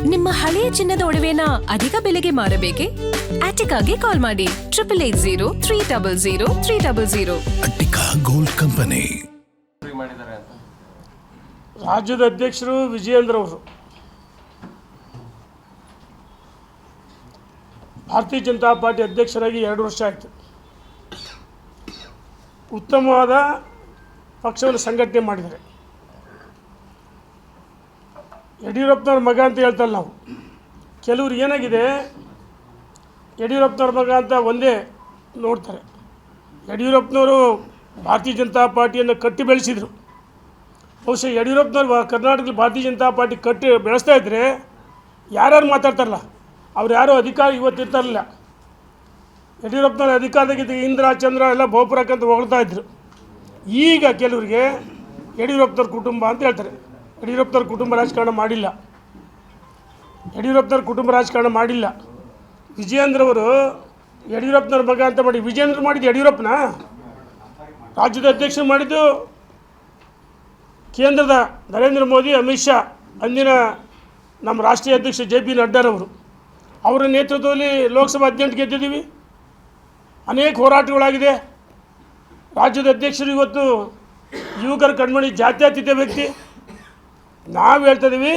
ನಿಮ್ಮ ಹಳೆಯ ಚಿನ್ನದ ಒಡವೆನ ಅಧಿಕ ಬೆಲೆಗೆ ಮಾರಬೇಕೆ? ಆಟಿಕಾಗೆ ಕಾಲ್ ಮಾಡಿ 8880 ಅಟ್ಟಿಕಾ ಗೋಲ್ಡ್ ಕಂಪನಿ. ರಾಜ್ಯದ ಅಧ್ಯಕ್ಷರು ವಿಜಯೇಂದ್ರ ಅವರು ಭಾರತೀಯ ಜನತಾ ಪಾರ್ಟಿ ಅಧ್ಯಕ್ಷರಾಗಿ 2 ವರ್ಷ ಆಯಿತು. ಉತ್ತಮವಾದ ಪಕ್ಷವನ್ನು ಸಂಘಟನೆ ಮಾಡಿದ್ದಾರೆ. ಯಡಿಯೂರಪ್ಪನವ್ರ ಮಗ ಅಂತ ಹೇಳ್ತಲ್ಲ ನಾವು. ಕೆಲವರು ಏನಾಗಿದೆ, ಯಡಿಯೂರಪ್ಪನವ್ರ ಮಗ ಅಂತ ಒಂದೇ ನೋಡ್ತಾರೆ. ಯಡಿಯೂರಪ್ಪನವರು ಭಾರತೀಯ ಜನತಾ ಪಾರ್ಟಿಯನ್ನು ಕಟ್ಟಿ ಬೆಳೆಸಿದರು. ಬಹುಶಃ ಯಡಿಯೂರಪ್ಪನವ್ರು ಕರ್ನಾಟಕದಲ್ಲಿ ಭಾರತೀಯ ಜನತಾ ಪಾರ್ಟಿ ಕಟ್ಟಿ ಬೆಳೆಸ್ತಾ ಇದ್ದರೆ ಯಾರ್ಯಾರು ಮಾತಾಡ್ತಾರಲ್ಲ ಅವ್ರು ಯಾರೂ ಅಧಿಕಾರ ಇವತ್ತಿರ್ತಾರಲ್ಲ. ಯಡಿಯೂರಪ್ಪನವ್ರ ಅಧಿಕಾರದಾಗಿದ್ದ ಇಂದ್ರ ಚಂದ್ರ ಎಲ್ಲ ಬಹುಪುರಕ್ಕಂತ ಹೊಗಳ್ತಾ ಇದ್ರು. ಈಗ ಕೆಲವರಿಗೆ ಯಡಿಯೂರಪ್ಪನವ್ರ ಕುಟುಂಬ ಅಂತ ಹೇಳ್ತಾರೆ. ಯಡಿಯೂರಪ್ಪನವ್ರ ಕುಟುಂಬ ರಾಜಕಾರಣ ಮಾಡಿಲ್ಲ. ಯಡಿಯೂರಪ್ಪನವ್ರ ಕುಟುಂಬ ರಾಜಕಾರಣ ಮಾಡಿಲ್ಲ. ವಿಜಯೇಂದ್ರವರು ಯಡಿಯೂರಪ್ಪನವ್ರ ಮಗ ಅಂತ ಮಾಡಿ ವಿಜಯೇಂದ್ರ ಮಾಡಿದ್ದು ಯಡಿಯೂರಪ್ಪನ. ರಾಜ್ಯದ ಅಧ್ಯಕ್ಷರು ಮಾಡಿದ್ದು ಕೇಂದ್ರದ ನರೇಂದ್ರ ಮೋದಿ, ಅಮಿತ್ ಶಾ, ಅಂದಿನ ನಮ್ಮ ರಾಷ್ಟ್ರೀಯ ಅಧ್ಯಕ್ಷ JP ನಡ್ಡಾರವರು. ಅವರ ನೇತೃತ್ವದಲ್ಲಿ ಲೋಕಸಭಾ 18 ಗೆದ್ದಿದ್ದೀವಿ. ಅನೇಕ ಹೋರಾಟಗಳಾಗಿದೆ. ರಾಜ್ಯದ ಅಧ್ಯಕ್ಷರು ಇವತ್ತು ಯುವಕರ ಕಣ್ಮಣಿ ಜಾತ್ಯತೀತ ವ್ಯಕ್ತಿ. ನಾವು ಹೇಳ್ತಿದ್ದೀವಿ,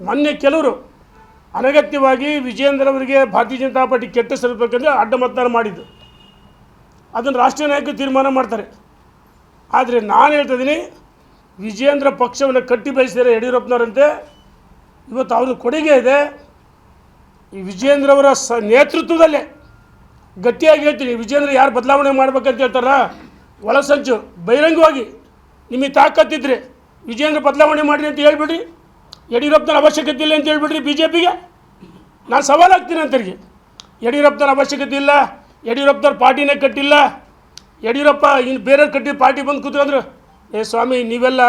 ಮೊನ್ನೆ ಕೆಲವರು ಅನಗತ್ಯವಾಗಿ ವಿಜಯೇಂದ್ರ ಅವರಿಗೆ ಭಾರತೀಯ ಜನತಾ ಪಾರ್ಟಿ ಕೆಟ್ಟ ಸರಿಬೇಕಂದ್ರೆ ಅಡ್ಡ ಮತದಾನ ಮಾಡಿದ್ದು. ಅದನ್ನು ರಾಷ್ಟ್ರೀಯ ನಾಯಕರು ತೀರ್ಮಾನ ಮಾಡ್ತಾರೆ. ಆದರೆ ನಾನು ಹೇಳ್ತಿದ್ದೀನಿ, ವಿಜಯೇಂದ್ರ ಪಕ್ಷವನ್ನು ಕಟ್ಟಿ ಬೆಳೆಸಿದ್ದಾರೆ ಯಡಿಯೂರಪ್ಪನವರಂತೆ. ಇವತ್ತು ಅವ್ರ ಕೊಡುಗೆ ಇದೆ. ಈ ವಿಜಯೇಂದ್ರ ಅವರ ನೇತೃತ್ವದಲ್ಲೇ ಗಟ್ಟಿಯಾಗಿ ಹೇಳ್ತೀನಿ, ವಿಜಯೇಂದ್ರ ಯಾರು ಬದಲಾವಣೆ ಮಾಡ್ಬೇಕಂತ ಹೇಳ್ತಾರ ಒಳಸಂಚು ಬಹಿರಂಗವಾಗಿ ನಿಮಗೆ ತಾಕತ್ತಿದ್ರೆ ವಿಜಯೇಂದ್ರ ಬದಲಾವಣೆ ಮಾಡಿರಿ ಅಂತ ಹೇಳ್ಬಿಡ್ರಿ. ಯಡಿಯೂರಪ್ಪನವ್ರ ಅವಶ್ಯಕತೆ ಇಲ್ಲ ಅಂತ ಹೇಳ್ಬಿಡ್ರಿ. BJPಗೆ ನಾನು ಸವಾಲು ಹಾಕ್ತೀನಿ ಅಂತರಿಗೆ. ಯಡಿಯೂರಪ್ಪನವ್ರ ಅವಶ್ಯಕತೆ ಇಲ್ಲ, ಯಡಿಯೂರಪ್ಪನವ್ರ ಪಾರ್ಟಿನೇ ಕಟ್ಟಿಲ್ಲ, ಯಡಿಯೂರಪ್ಪ ಇನ್ನು ಬೇರೆಯವ್ರು ಕಟ್ಟಿದ ಪಾರ್ಟಿ ಬಂದು ಕೂತ್ಕೊಂಡ್ರು. ಸ್ವಾಮಿ, ನೀವೆಲ್ಲ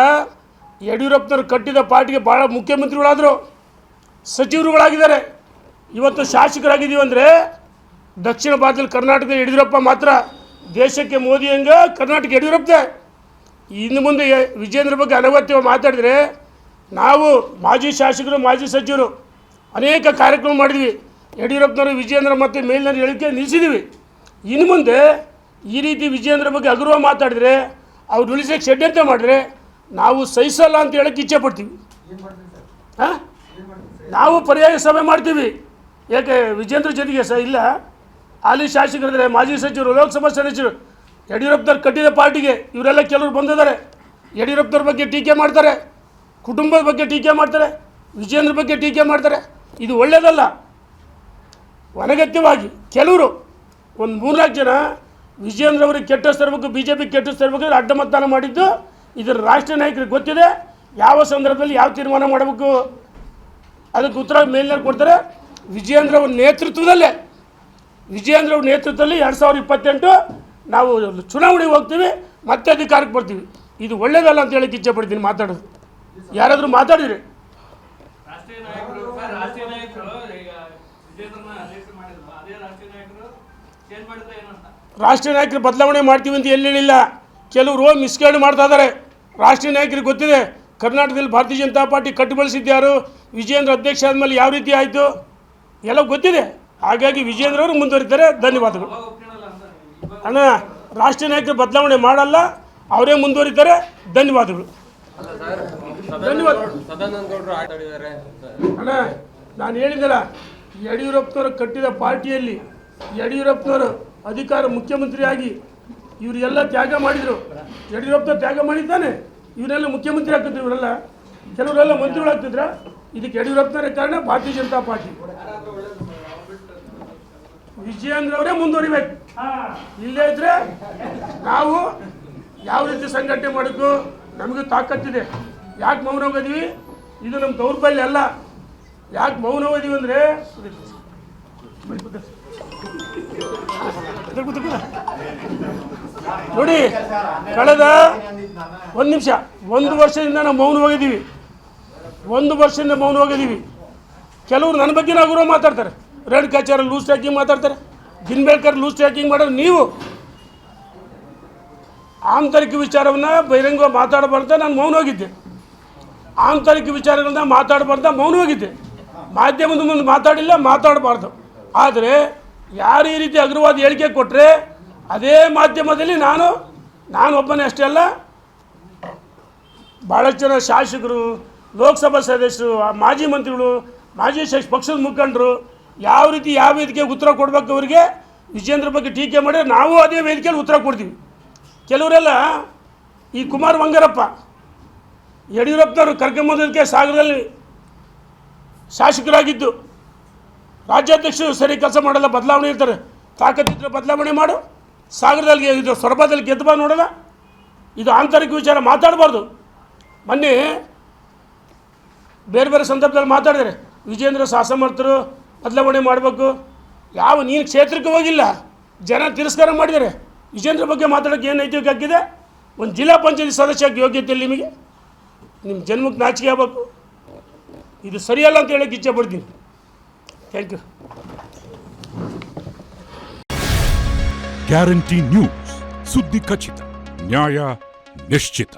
ಯಡಿಯೂರಪ್ಪನವ್ರು ಕಟ್ಟಿದ ಪಾರ್ಟಿಗೆ ಭಾಳ ಮುಖ್ಯಮಂತ್ರಿಗಳಾದರು, ಸಚಿವರುಗಳಾಗಿದ್ದಾರೆ. ಇವತ್ತು ಶಾಸಕರಾಗಿದ್ದೀವಿ ಅಂದರೆ ದಕ್ಷಿಣ ಭಾರತದಲ್ಲಿ ಕರ್ನಾಟಕದ ಯಡಿಯೂರಪ್ಪ ಮಾತ್ರ. ದೇಶಕ್ಕೆ ಮೋದಿ ಹಂಗೆ ಕರ್ನಾಟಕ ಯಡಿಯೂರಪ್ಪ. ಇನ್ನು ಮುಂದೆ ವಿಜಯೇಂದ್ರ ಬಗ್ಗೆ ಅನಗತ್ಯವಾಗಿ ಮಾತಾಡಿದರೆ ನಾವು ಮಾಜಿ ಶಾಸಕರು, ಮಾಜಿ ಸಚಿವರು ಅನೇಕ ಕಾರ್ಯಕ್ರಮ ಮಾಡಿದ್ವಿ. ಯಡಿಯೂರಪ್ಪನವರು ವಿಜಯೇಂದ್ರ ಮತ್ತು ಮೇಲಿನ ಹೇಳಿಕೆ ನಿಲ್ಲಿಸಿದ್ದೀವಿ. ಇನ್ನು ಮುಂದೆ ಈ ರೀತಿ ವಿಜಯೇಂದ್ರ ಬಗ್ಗೆ ಹಗುರವ ಮಾತಾಡಿದರೆ, ಅವ್ರು ಉಳಿಸೋಕ್ಕೆ ಷಡ್ಯಂತ್ರ ಮಾಡಿದ್ರೆ ನಾವು ಸಹಿಸಲ್ಲ ಅಂತ ಹೇಳೋಕ್ಕೆ ಇಚ್ಛೆ ಪಡ್ತೀವಿ. ಹಾಂ, ನಾವು ಪರ್ಯಾಯ ಸಭೆ ಮಾಡ್ತೀವಿ. ಯಾಕೆ ವಿಜಯೇಂದ್ರ ಜೊತೆಗೆ ಇಲ್ಲ ಹಾಲಿ ಶಾಸಕರಿದ್ದಾರೆ, ಮಾಜಿ ಸಚಿವರು, ಲೋಕಸಭಾ ಸದಸ್ಯರು, ಯಡಿಯೂರಪ್ಪನವ್ರು ಕಟ್ಟಿದ ಪಾರ್ಟಿಗೆ ಇವರೆಲ್ಲ ಕೆಲವರು ಬಂದಿದ್ದಾರೆ. ಯಡಿಯೂರಪ್ಪನವ್ರ ಬಗ್ಗೆ ಟೀಕೆ ಮಾಡ್ತಾರೆ, ಕುಟುಂಬದ ಬಗ್ಗೆ ಟೀಕೆ ಮಾಡ್ತಾರೆ, ವಿಜಯೇಂದ್ರ ಬಗ್ಗೆ ಟೀಕೆ ಮಾಡ್ತಾರೆ. ಇದು ಒಳ್ಳೆಯದಲ್ಲ. ಅನಗತ್ಯವಾಗಿ ಕೆಲವರು ಒಂದು 3-4 ಜನ ವಿಜಯೇಂದ್ರ ಅವರಿಗೆ ಕೆಟ್ಟ ತರಬೇಕು, BJP ಕೆಟ್ಟ ತರಬೇಕು ಅಡ್ಡ ಮತದಾನ ಮಾಡಿದ್ದು ಇದರ ರಾಷ್ಟ್ರೀಯ ನಾಯಕರಿಗೆ ಗೊತ್ತಿದೆ. ಯಾವ ಸಂದರ್ಭದಲ್ಲಿ ಯಾವ ತೀರ್ಮಾನ ಮಾಡಬೇಕು ಅದಕ್ಕೆ ಉತ್ತರ ಮೇಲಿನವ್ರು ಕೊಡ್ತಾರೆ. ವಿಜಯೇಂದ್ರ ಅವ್ರ ನೇತೃತ್ವದಲ್ಲೇ 2028 ನಾವು ಚುನಾವಣೆಗೆ ಹೋಗ್ತೀವಿ, ಮತ್ತೆ ಅಧಿಕಾರಕ್ಕೆ ಬರ್ತೀವಿ. ಇದು ಒಳ್ಳೆಯದಲ್ಲ ಅಂತ ಹೇಳಕ್ಕೆ ಇಚ್ಛೆ ಪಡ್ತೀನಿ. ಮಾತಾಡೋದು ಯಾರಾದರೂ ಮಾತಾಡಿದ್ರಿ? ರಾಷ್ಟ್ರೀಯ ನಾಯಕರು ಬದಲಾವಣೆ ಮಾಡ್ತೀವಿ ಅಂತ ಎಲ್ಲಿ ಹೇಳಿಲ್ಲ. ಕೆಲವರು ಮಿಸ್ಗೈಡ್ ಮಾಡ್ತಾ ಇದ್ದಾರೆ. ರಾಷ್ಟ್ರೀಯ ನಾಯಕರಿಗೆ ಗೊತ್ತಿದೆ ಕರ್ನಾಟಕದಲ್ಲಿ ಭಾರತೀಯ ಜನತಾ ಪಾರ್ಟಿ ಕಟ್ಟು ಬೆಳೆಸಿದ್ಯಾರು, ವಿಜಯೇಂದ್ರ ಅಧ್ಯಕ್ಷ ಆದಮೇಲೆ ಯಾವ ರೀತಿ ಆಯಿತು ಎಲ್ಲ ಗೊತ್ತಿದೆ. ಹಾಗಾಗಿ ವಿಜಯೇಂದ್ರ ಅವರು ಮುಂದುವರಿತಾರೆ. ಧನ್ಯವಾದಗಳು ಅಣ್ಣ. ರಾಷ್ಟ್ರೀಯ ನಾಯಕರು ಬದಲಾವಣೆ ಮಾಡಲ್ಲ, ಅವರೇ ಮುಂದುವರಿತಾರೆ. ಧನ್ಯವಾದಗಳು. ಅಣ್ಣ, ನಾನು ಹೇಳಿದ್ದಲ್ಲ, ಯಡಿಯೂರಪ್ಪನವರು ಕಟ್ಟಿದ ಪಾರ್ಟಿಯಲ್ಲಿ ಯಡಿಯೂರಪ್ಪನವರು ಅಧಿಕಾರ ಮುಖ್ಯಮಂತ್ರಿಯಾಗಿ ಇವರೆಲ್ಲ ತ್ಯಾಗ ಮಾಡಿದರು. ಯಡಿಯೂರಪ್ಪನವ್ರು ತ್ಯಾಗ ಮಾಡಿದ್ದಾನೆ, ಇವರೆಲ್ಲ ಮುಖ್ಯಮಂತ್ರಿ ಆಗ್ತಿದ್ರು. ಇವರೆಲ್ಲ ಕೆಲವರೆಲ್ಲ ಮಂತ್ರಿಗಳಾಗ್ತಿದ್ರ. ಇದಕ್ಕೆ ಯಡಿಯೂರಪ್ಪನವರೇ ಕಾರಣ, ಭಾರತೀಯ ಜನತಾ ಪಾರ್ಟಿ. ವಿಜಯೇಂದ್ರ ಅವರೇ ಮುಂದುವರಿಬೇಕು. ಇಲ್ಲೇ ಇದ್ರೆ ನಾವು ಯಾವ ರೀತಿ ಸಂಘಟನೆ ಮಾಡೋಕ್ಕೂ ನಮಗೂ ತಾಕತ್ತಿದೆ. ಯಾಕೆ ಮೌನ ಹೋಗಿದ್ವಿ? ಇದು ನಮ್ಮ ದೌರ್ಬಲ್ಯ ಅಲ್ಲ. ಯಾಕೆ ಮೌನ ಹೋಗಿದ್ವಿ ಅಂದರೆ, ನೋಡಿ, ಕಳೆದ 1 ನಿಮಿಷ 1 ವರ್ಷದಿಂದ ನಾವು ಮೌನ ಹೋಗಿದ್ದೀವಿ. 1 ವರ್ಷದಿಂದ ಮೌನ ಹೋಗಿದ್ದೀವಿ. ಕೆಲವರು ನನ್ನ ಬಗ್ಗೆ ಹಗುರ ಮಾತಾಡ್ತಾರೆ, ರೇಣುಕಾಚಾರ್ಯ ಲೂಸ್ ಟ್ಯಾಕಿಂಗ್ ಮಾತಾಡ್ತಾರೆ, ದಿನಬೇಳ್ಕರ್ ಲೂಸ್ ಟ್ಯಾಕಿಂಗ್ ಮಾಡೋದು ನೀವು. ಆಂತರಿಕ ವಿಚಾರವನ್ನು ಬಹಿರಂಗವಾಗಿ ಮಾತಾಡಬಾರ್ದ ನಾನು ಮೌನ ಹೋಗಿದ್ದೆ. ಆಂತರಿಕ ವಿಚಾರಗಳನ್ನ ಮಾತಾಡಬಾರ್ದ ಮೌನ ಹೋಗಿದ್ದೆ. ಮಾಧ್ಯಮದ ಮುಂದೆ ಮಾತಾಡಿಲ್ಲ, ಮಾತಾಡಬಾರ್ದು. ಆದರೆ ಯಾರು ಈ ರೀತಿ ಅಗ್ರವಾದ ಹೇಳಿಕೆ ಕೊಟ್ಟರೆ ಅದೇ ಮಾಧ್ಯಮದಲ್ಲಿ ನಾನು ಒಬ್ಬನೇ ಅಷ್ಟೇ ಅಲ್ಲ, ಭಾಳಷ್ಟು ಜನ ಶಾಸಕರು, ಲೋಕಸಭಾ ಸದಸ್ಯರು, ಮಾಜಿ ಮಂತ್ರಿಗಳು, ಮಾಜಿ ಪಕ್ಷದ ಮುಖಂಡರು ಯಾವ ರೀತಿ ಯಾವ ವೇದಿಕೆಗೆ ಉತ್ತರ ಕೊಡಬೇಕು ಅವರಿಗೆ ವಿಜೇಂದ್ರ ಬಗ್ಗೆ ಟೀಕೆ ಮಾಡಿದ್ರೆ ನಾವು ಅದೇ ವೇದಿಕೆಯಲ್ಲಿ ಉತ್ತರ ಕೊಡ್ತೀವಿ. ಕೆಲವರೆಲ್ಲ ಈ ಕುಮಾರ್ ಬಂಗಾರಪ್ಪ ಯಡಿಯೂರಪ್ಪನವರು ಕರ್ಕೊಂಬಂದಕ್ಕೆ ಸಾಗರದಲ್ಲಿ ಶಾಸಕರಾಗಿದ್ದು, ರಾಜ್ಯಾಧ್ಯಕ್ಷರು ಸರಿ ಕೆಲಸ ಮಾಡಲ್ಲ, ಬದಲಾವಣೆ ಇರ್ತಾರೆ, ತಾಕತ್ತಿದ್ರೆ ಬದಲಾವಣೆ ಮಾಡು, ಸಾಗರದಲ್ಲಿ ಇದು ಸೊರಬದಲ್ಲಿ ಗೆದ್ದು ಬಾ ನೋಡೋಣ. ಇದು ಆಂತರಿಕ ವಿಚಾರ, ಮಾತಾಡಬಾರ್ದು. ಮೊನ್ನೆ ಬೇರೆ ಬೇರೆ ಸಂದರ್ಭದಲ್ಲಿ ಮಾತಾಡಿದರೆ ವಿಜೇಂದ್ರ ಅಸಮರ್ಥರು, ಬದಲಾವಣೆ ಮಾಡಬೇಕು. ನೀನು ಕ್ಷೇತ್ರಕ್ಕೆ ಹೋಗಿಲ್ಲ, ಜನ ತಿರಸ್ಕಾರ ಮಾಡಿದ್ದಾರೆ. ವಿಜೇಂದ್ರ ಬಗ್ಗೆ ಮಾತಾಡೋಕ್ಕೆ ಏನು ನೈತಿಕ ಹಕ್ಕಿದೆ? ಒಂದು ಜಿಲ್ಲಾ ಪಂಚಾಯತ್ ಸದಸ್ಯಕ್ಕೆ ಯೋಗ್ಯತೆ ಇಲ್ಲ ನಿಮಗೆ? ನಿಮ್ಮ ಜನ್ಮಕ್ಕೆ ನಾಚಿಕೆ ಆಗಬೇಕು. ಇದು ಸರಿಯಲ್ಲ ಅಂತ ಹೇಳೋಕ್ಕೆ ಇಚ್ಛೆ ಪಡ್ತೀನಿ. Thank you. ಗ್ಯಾರಂಟಿ ನ್ಯೂಸ್, ಸುದ್ದಿ ಖಚಿತ, ನ್ಯಾಯ ನಿಶ್ಚಿತ.